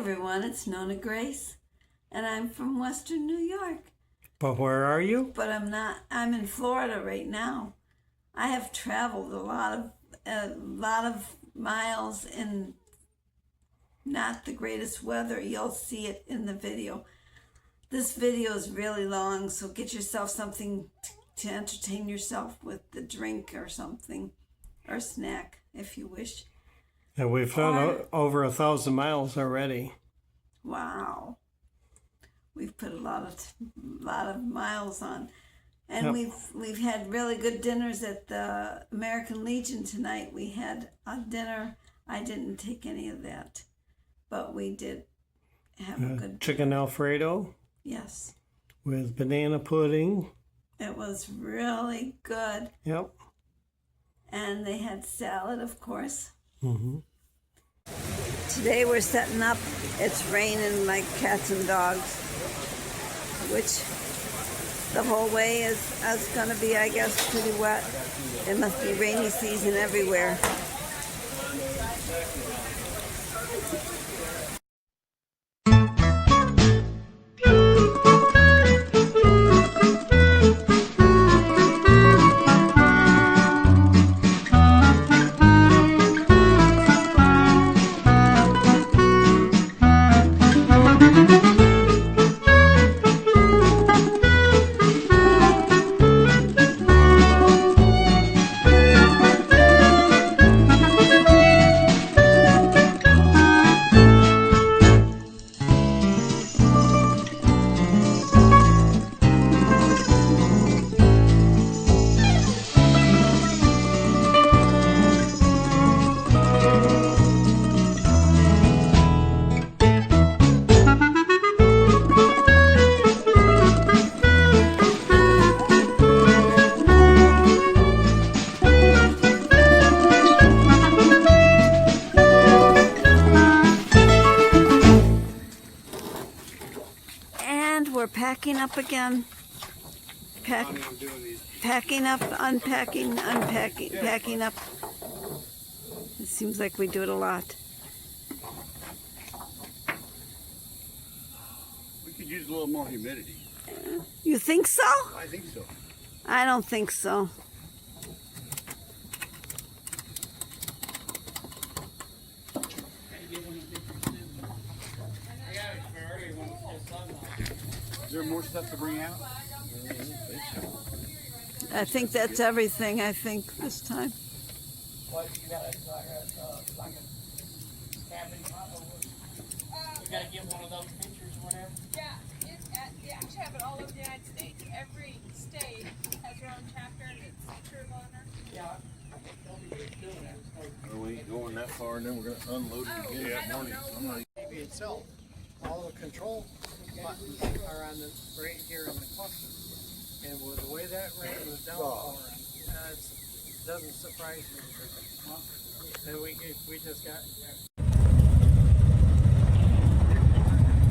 everyone, it's NonnaGrace, and I'm from Western New York. But where are you? But I'm not. I'm in Florida right now. I have traveled a lot of miles in not the greatest weather. You'll see it in the video. This video is really long, so get yourself something to entertain yourself with, the drink or something, or snack if you wish. And we've done over 1,000 miles already. Wow. We've put a lot of miles on. And Yep. we've had really good dinners at the American Legion tonight. We had a dinner. I didn't take any of that, but we did have a good Chicken Alfredo. Yes. With banana pudding. It was really good. Yep. And they had salad, of course. Mm-hmm. Today we're setting up. It's raining like cats and dogs, which the whole way is going to be, I guess, pretty wet. It must be rainy season everywhere. We're packing up again. Packing up, unpacking, packing up. It seems like we do it a lot. We could use a little more humidity. You think so? I think so. I don't think so. Is there more stuff to bring out? I think that's everything, I think, this time. You gotta get one of those pictures or whatever. Yeah, they actually have it all over the United States. Every state has their own chapter and it's picture of owner. Yeah, don't be doing that. We ain't going that far, and then we're gonna unload it again that morning. I'm not TV itself, all the control buttons are on the right here in the cluster. And with the way that rain was downpouring, it doesn't surprise me. And we just got.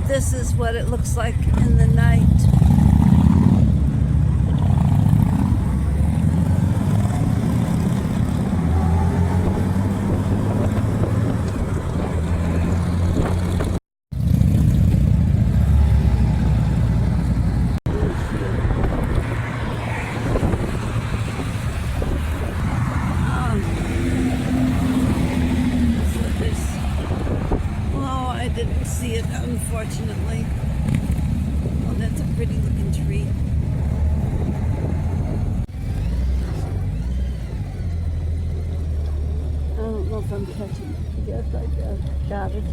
This is what it looks like in the night. I didn't see it, unfortunately. Oh, that's a pretty looking tree. I don't know if I'm catching it. Yes, I got it.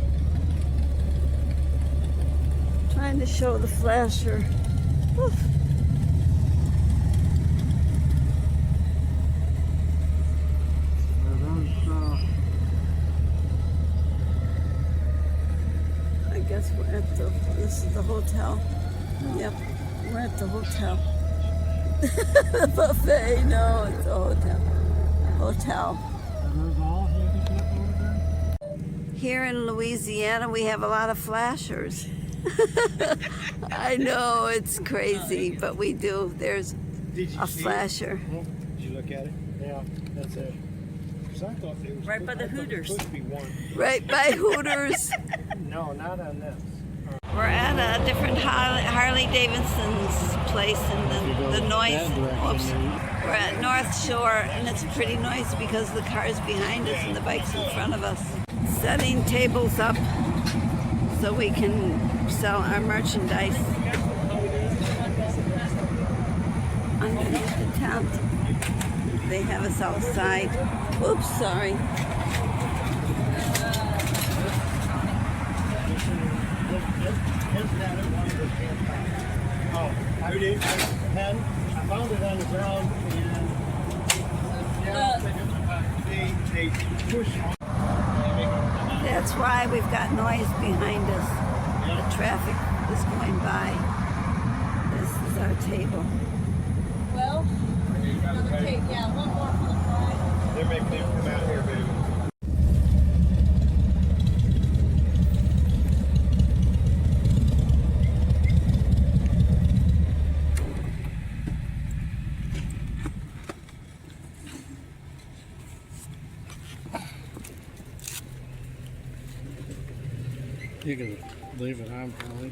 Trying to show the flasher. Oof. I guess we're at this is the hotel. Yep, we're at the hotel. The buffet, no, it's a hotel. Hotel. Here in Louisiana, we have a lot of flashers. I know, it's crazy, but we do. There's a flasher. Did you look at it? Yeah, that's it. I thought they was Right by the Hooters. supposed to be one. Right by Hooters. No, not on this. We're at a different Harley Davidson's place in the noise. Oops. We're at North Shore, and it's pretty noisy because the car's behind us and the bike's in front of us. Setting tables up so we can sell our merchandise underneath the tent. They have us outside. Oops, sorry. Oh, I did. Pen. I found it on the ground and they push. That's why we've got noise behind us. The traffic is going by. This is our table. Well, another cake, yeah, one more for the fry. They're making them come out here, baby. You can leave it on probably.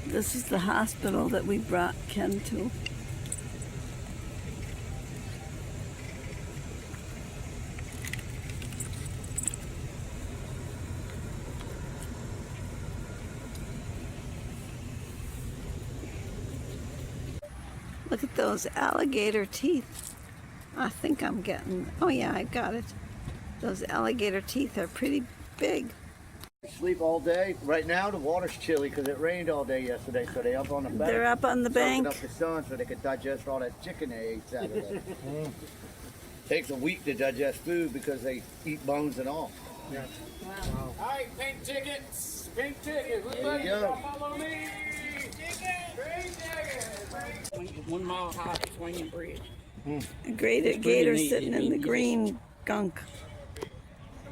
This is the hospital that we brought Ken to. Look at those alligator teeth. I think I'm getting, oh yeah, I got it. Those alligator teeth are pretty big. Sleep all day. Right now the water's chilly because it rained all day yesterday, so they up on the bank. They're up on the soaking bank. up the sun so they could digest all that chicken they ate Saturday. Takes a week to digest food because they eat bones and all. All right, pink tickets. Pink tickets. There you go. Follow me. Pink tickets. 1 mile high swinging bridge. A great gator neat. sitting in the green gunk.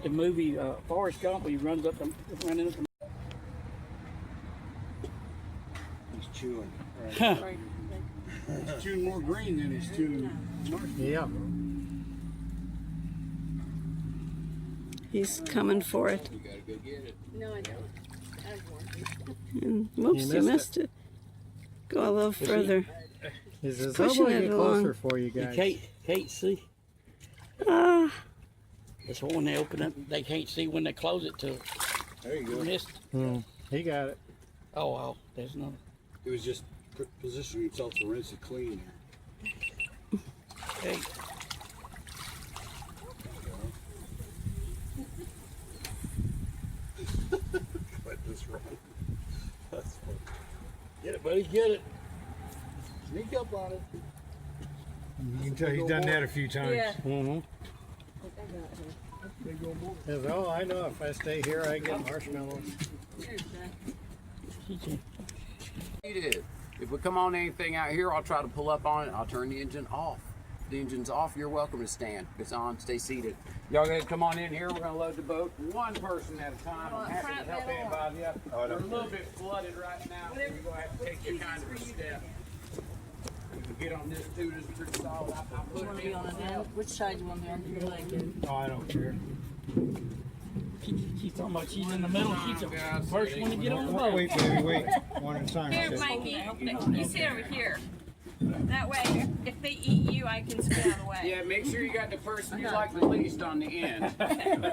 The movie Forrest Gump, he runs up the running up the. He's chewing. Right. He's chewing more green than he's chewing marshmallow. Yeah. He's coming for it. No, I don't. I have one. And whoops, you missed it. Go a little further. Is this Pushing elbow it get along. closer for you You guys? can't see. Ah, That's when they open it, they can't see when they close it till There you go. missed. He got it. Oh, wow, there's no. It was just positioning himself to rinse it clean. Hey, But this wrong. That's funny. get it, buddy, get it. Sneak up on it. You can tell he's done that a few times. Yeah. Mm-hmm. Says, oh, I know if I stay here, I get marshmallows. If we come on anything out here, I'll try to pull up on it. I'll turn the engine off. If the engine's off, you're welcome to stand. If it's on, stay seated. Y'all gonna come on in here. We're gonna load the boat one person at a time. I'm happy to help anybody. We're a little bit flooded right now. So you're gonna have to take your kind of a step. You can get on this too. This is pretty solid. I put it in. Which side you want to be on? Your leg. Oh, I don't care. She's talking about she's in the middle. She's the first one to get on the boat. Wait, baby, wait. One at a time. Here, Mikey, you sit over here. That way, if they eat you, I can stay out of the way. Yeah, make sure you got the person you like the least on the end.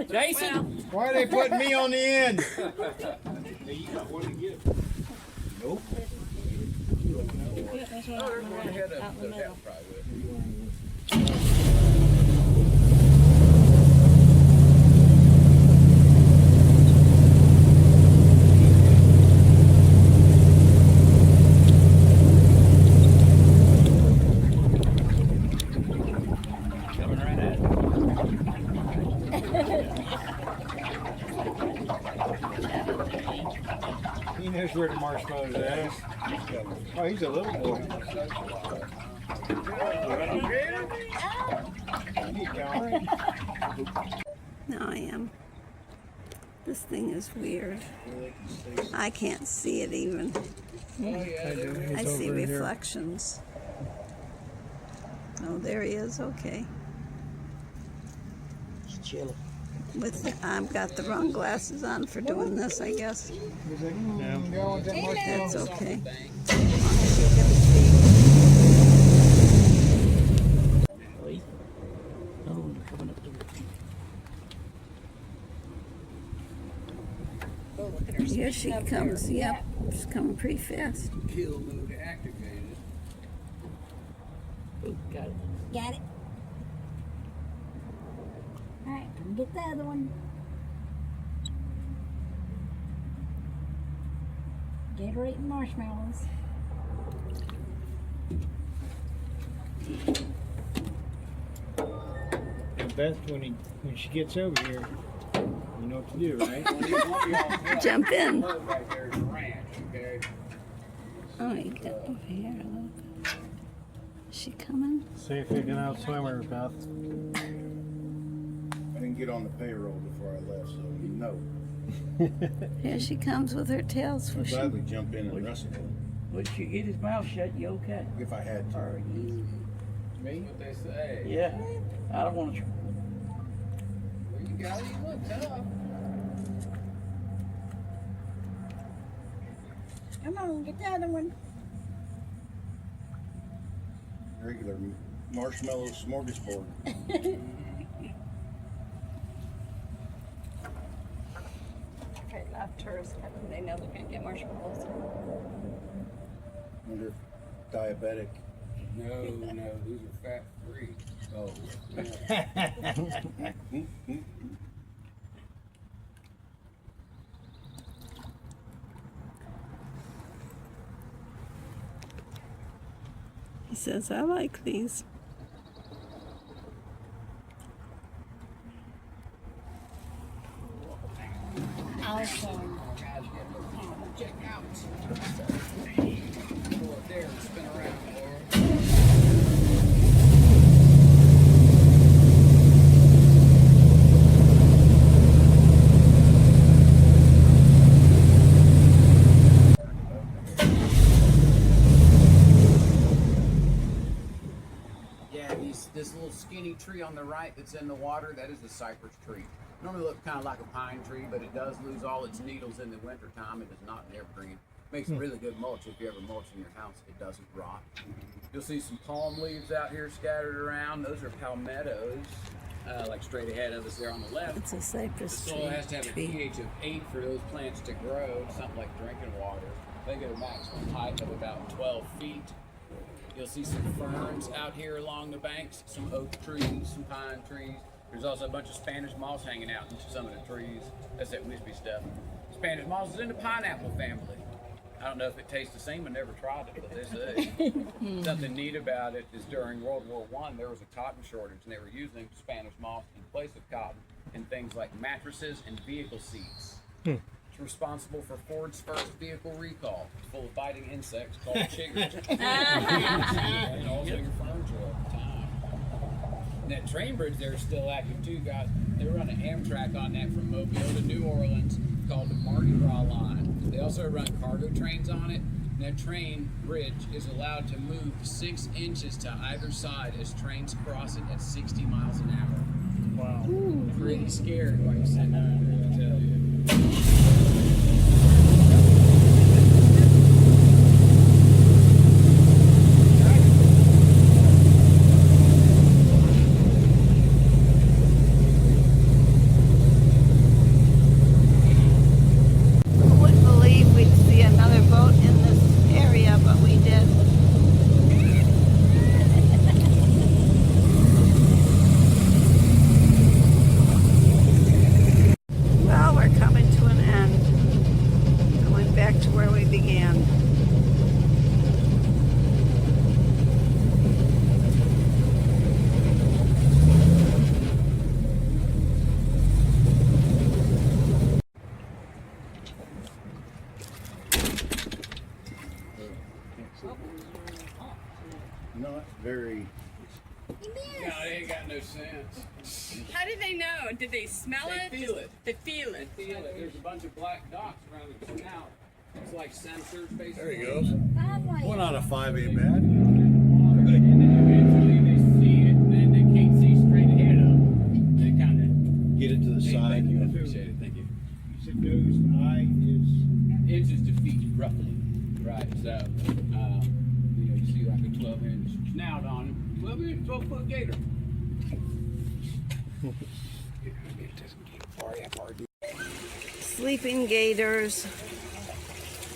Jason. Well, Why are they putting me on the end? Hey, you got one to give. Nope. Oh, there's one ahead of the help probably. He knows where the marshmallows are. Oh, he's a little boy. now I am. This thing is weird. I can't see it even. I do. I He's see over here. reflections. Oh, there he is. Okay. It's chilly. I've got the wrong glasses on for doing this, I guess. Yeah. That's okay. Wait. Another one coming up there. Here she comes. Yep, she's coming pretty fast. Kill mode activated. Oh, got it. Got it. Alright, come get the other one. Gatorade and marshmallows. And Beth, when she gets over here, you know what to do, right? Jump in. Right there is the ranch, okay? Oh, you got over here. Look. Is she coming? See if you can outswim her, Beth. I didn't get on the payroll before I left, so you know. Here she comes with her tail I'd swishing. gladly jump in and wrestle him Once you get his mouth shut, you okay? if I had to. Me? What they say. Yeah. I don't want to. There you go. You look tough. Come on, get the other one. Regular marshmallow smorgasbord. Okay, left tourists coming. They know they're gonna get marshmallows. Wonder if diabetic. No, these are fat free. Oh. He says, I like these. Awesome. Check out. Pull up there and spin around. Yeah, this little skinny tree on the right that's in the water, that is the cypress tree. Normally look kind of like a pine tree, but it does lose all its needles in the wintertime. It is not an evergreen. Makes really good mulch if you ever mulch in your house. It doesn't rot. You'll see some palm leaves out here scattered around. Those are palmettos, like straight ahead of us there on the left. It's a The cypress tree. soil has to have a pH of 8 for those plants to grow, something like drinking water. They get a maximum height of about 12 feet. You'll see some ferns out here along the banks, some oak trees, some pine trees. There's also a bunch of Spanish moss hanging out in some of the trees. That's that wispy stuff. Spanish moss is in the pineapple family. I don't know if it tastes the same. I never tried it, but they say. Something neat about it is during World War I, there was a cotton shortage, and they were using Spanish moss in place of cotton in things like mattresses and vehicle seats. It's responsible for Ford's first vehicle recall. It's full of biting insects called chiggers. And also your furniture at the time. And that train bridge there is still active too, guys. They run an Amtrak on that from Mobile to New Orleans called the Mardi Gras line. They also run cargo trains on it. And that train bridge is allowed to move 6 inches to either side as trains cross it at 60 miles an hour. Wow. Pretty scary while you're sitting out there, I tell you. Wouldn't believe we'd see another boat in this area, but we did. Well, we're coming to an end. Going back to where we began. Not very. No, they ain't got no sense. How did they know? Did they smell it? They feel it. They feel it. They feel it. There's a bunch of black dots around the snout. It's like sensors, basically. There he goes. Five like 1 out of 5 ain't bad. And then eventually they see it, and then they can't see straight ahead of them. They kind of Get it to the side. Thank you. I appreciate it. Thank you. You said nose, eye is. Inches to feet, roughly. Right. So, you see like a 12-inch snout on him. 12-foot gator. Sleeping gators.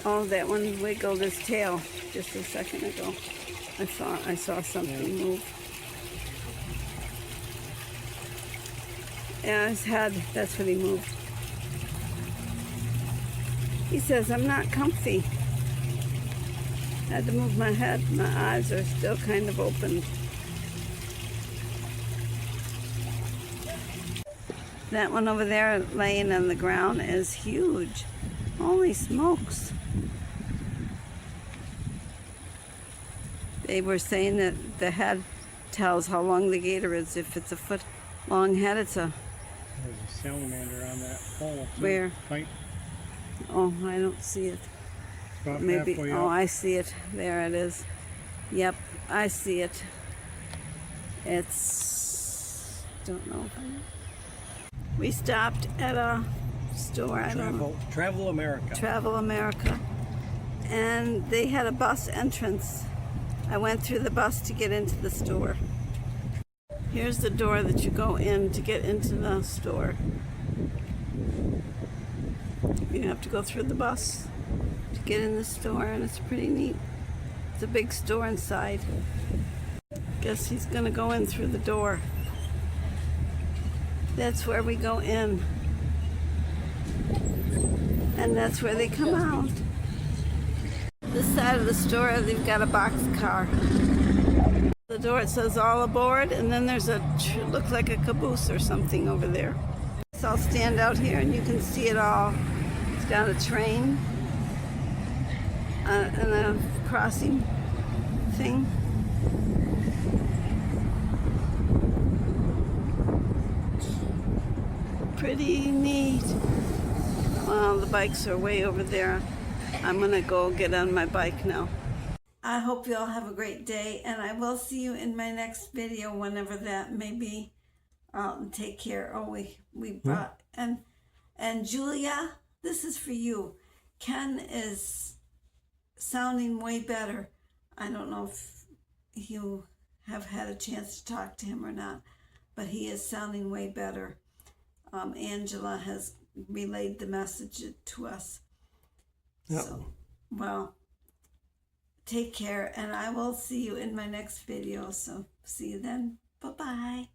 Oh, that one wiggled his tail just a second ago. I saw something move. Yeah, his head, that's what he moved. He says, I'm not comfy. I had to move my head. My eyes are still kind of open. That one over there laying on the ground is huge. Holy smokes. They were saying that the head tells how long the gator is. If it's a foot long head, it's a... There's a salamander on that pole. too. Where? Right Oh, I don't see it. about Maybe, halfway oh, up. I see it. There it is. Yep, I see it. It's... don't know. We stopped at a store, I don't know. Travel America. Travel America, and they had a bus entrance. I went through the bus to get into the store. Here's the door that you go in to get into the store. You have to go through the bus to get in the store, and it's pretty neat. It's a big store inside. Guess he's gonna go in through the door. That's where we go in. And that's where they come out. This side of the store, they've got a box car. The door, it says all aboard, and then there's a, looks like a caboose or something over there. So I'll stand out here and you can see it all. It's got a train and a crossing thing. Pretty neat. Well, the bikes are way over there. I'm gonna go get on my bike now. I hope you all have a great day, and I will see you in my next video, whenever that may be. Take care. Oh, we brought, and Julia, this is for you. Ken is sounding way better. I don't know if you have had a chance to talk to him or not, but he is sounding way better. Angela has relayed the message to us. Yep. So, well, take care, and I will see you in my next video. So see you then. Bye-bye.